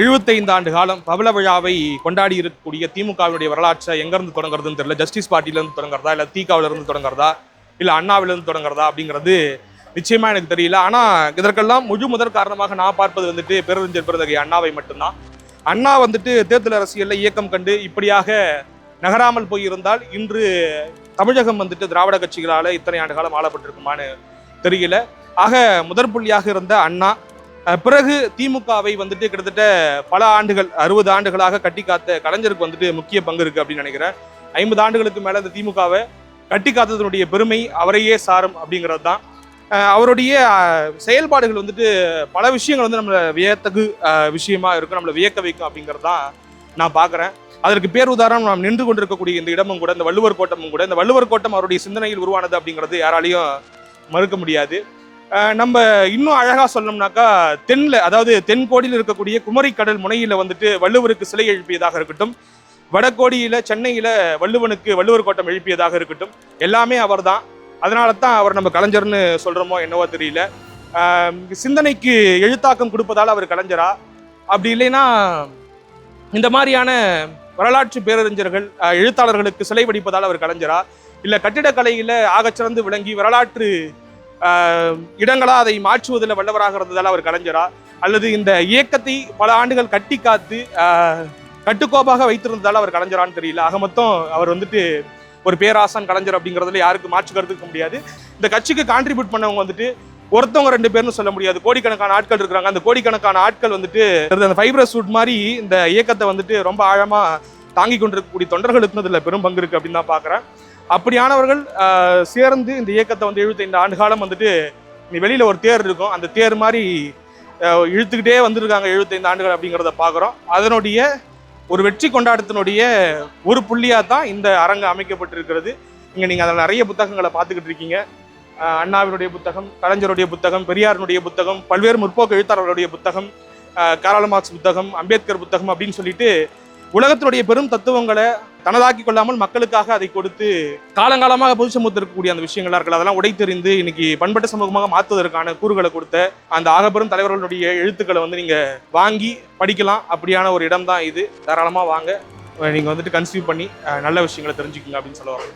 75 ஆண்டு காலம் பவள விழாவை கொண்டாடி இருக்கக்கூடிய திமுகவினுடைய வரலாற்றை எங்கிருந்து தொடங்குறதுன்னு தெரியல. ஜஸ்டிஸ் பார்ட்டிலேருந்து தொடங்குறதா, இல்லை தீகாவிலிருந்து தொடங்குறதா, இல்லை அண்ணாவிலிருந்து தொடங்குறதா அப்படிங்கிறது நிச்சயமா எனக்கு தெரியல. ஆனால் இதற்கெல்லாம் முதற் காரணமாக நான் பார்ப்பது பேரறிஞர் பெருந்தகை அண்ணாவை மட்டும்தான். அண்ணா தேர்தல் அரசியலில் இயக்கம் கண்டு இப்படியாக நகராமல் போயிருந்தால் இன்று தமிழகம் திராவிட கட்சிகளால் இத்தனை ஆண்டு காலம் ஆளப்பட்டிருக்குமான்னு தெரியல. ஆக முதற் புள்ளியாக இருந்த அண்ணா பிறகு திமுகவை கிட்டத்தட்ட பல ஆண்டுகள் 60 ஆண்டுகளாக கட்டி காத்த கலைஞருக்கு முக்கிய பங்கு இருக்கு அப்படின்னு நினைக்கிறேன். 50 ஆண்டுகளுக்கு மேல இந்த திமுகவை கட்டி காத்ததனுடைய பெருமை அவரையே சாரும் அப்படிங்கிறது தான். அவருடைய செயல்பாடுகள் பல விஷயங்கள் நம்மளை வியத்தகு விஷயமா இருக்கும், நம்மளை வியக்க வைக்கும் அப்படிங்கிறது தான் நான் பார்க்குறேன். அதற்கு பேர் உதாரணம் நாம் நின்று கொண்டிருக்கக்கூடிய இந்த இடமும் கூட, இந்த வள்ளுவர் கோட்டமும் கூட. இந்த வள்ளுவர் கோட்டம் அவருடைய சிந்தனையில் உருவானது அப்படிங்கிறது யாராலையும் மறுக்க முடியாது. நம்ம இன்னும் அழகா சொல்லணும்னாக்கா அதாவது தென்கோடியில் இருக்கக்கூடிய குமரி கடல் முனையில வள்ளுவருக்கு சிலை எழுப்பியதாக இருக்கட்டும், வடகோடியில சென்னையில வள்ளுவர் கோட்டம் எழுப்பியதாக இருக்கட்டும், எல்லாமே அவர் தான். அதனால தான் அவர் நம்ம கலைஞர்னு சொல்றோமோ என்னவோ தெரியல. சிந்தனைக்கு எழுத்தாக்கம் கொடுப்பதால் அவர் கலைஞரா, அப்படி இல்லைன்னா இந்த மாதிரியான வரலாற்று பேரறிஞர்கள் எழுத்தாளர்களுக்கு சிலை வடிப்பதால் அவர் கலைஞரா, இல்ல கட்டிடக்கலையில ஆகச்சிறந்து விளங்கி வரலாற்று இடங்களா அதை மாற்றுவதில் வல்லவராக இருந்ததால் அவர் கலைஞரா, அல்லது இந்த இயக்கத்தை பல ஆண்டுகள் கட்டி காத்து கட்டுக்கோப்பாக வைத்திருந்ததால் அவர் கலைஞரான்னு தெரியல. ஆக மொத்தம் அவர் ஒரு பேராசான் கலைஞர் அப்படிங்கிறதுல யாருக்கு மாற்று கருத்துக்க முடியாது. இந்த கட்சிக்கு கான்ட்ரிபியூட் பண்ணவங்க ஒருத்தவங்க 2 பேர்னு சொல்ல முடியாது, கோடிக்கணக்கான ஆட்கள் இருக்கிறாங்க. அந்த கோடிக்கணக்கான ஆட்கள் அந்த ஃபைப்ரஸ் சூட் மாதிரி இந்த இயக்கத்தை ரொம்ப ஆழமா தாங்கி கொண்டிருக்கக்கூடிய தொண்டர்களுக்கு இதுல பெரும் பங்கு இருக்கு அப்படின்னு தான் பாக்குறேன். அப்படியானவர்கள் சேர்ந்து இந்த இயக்கத்தை 75 ஆண்டு காலம் வெளியில ஒரு தேர் இருக்கும், அந்த தேர் மாதிரி இழுத்துக்கிட்டே வந்திருக்காங்க 75 ஆண்டுகள் அப்படிங்கிறத பார்க்குறோம். அதனுடைய ஒரு வெற்றி கொண்டாட்டத்தினுடைய ஒரு புள்ளியா தான் இந்த அரங்கு அமைக்கப்பட்டிருக்கிறது. இங்க நீங்க அதில் நிறைய புத்தகங்களை பார்த்துக்கிட்டு இருக்கீங்க. அண்ணாவினுடைய புத்தகம், கலைஞருடைய புத்தகம், பெரியாரினுடைய புத்தகம், பல்வேறு முற்போக்கு எழுத்தாளர்களுடைய புத்தகம், கார்ல் மார்க்ஸ் புத்தகம், அம்பேத்கர் புத்தகம் அப்படின்னு சொல்லிட்டு உலகத்தினுடைய பெரும் தத்துவங்களை தனதாக்கி கொள்ளாமல் மக்களுக்காக அதை கொடுத்து காலங்காலமாக பொது சமூகத்தில் இருக்கக்கூடிய அந்த விஷயங்களா இருக்கலாம், அதெல்லாம் உடைத்தெறிந்து இன்னைக்கு பண்பட்ட சமூகமாக மாற்றுவதற்கான கூறுகளை கொடுத்த அந்த ஆகப்பெரும் தலைவர்களுடைய எழுத்துக்களை நீங்க வாங்கி படிக்கலாம். அப்படியான ஒரு இடம் தான் இது. தாராளமா வாங்க, நீங்க கன்சீவ் பண்ணி நல்ல விஷயங்களை தெரிஞ்சுக்கங்க அப்படின்னு சொல்லுவாங்க.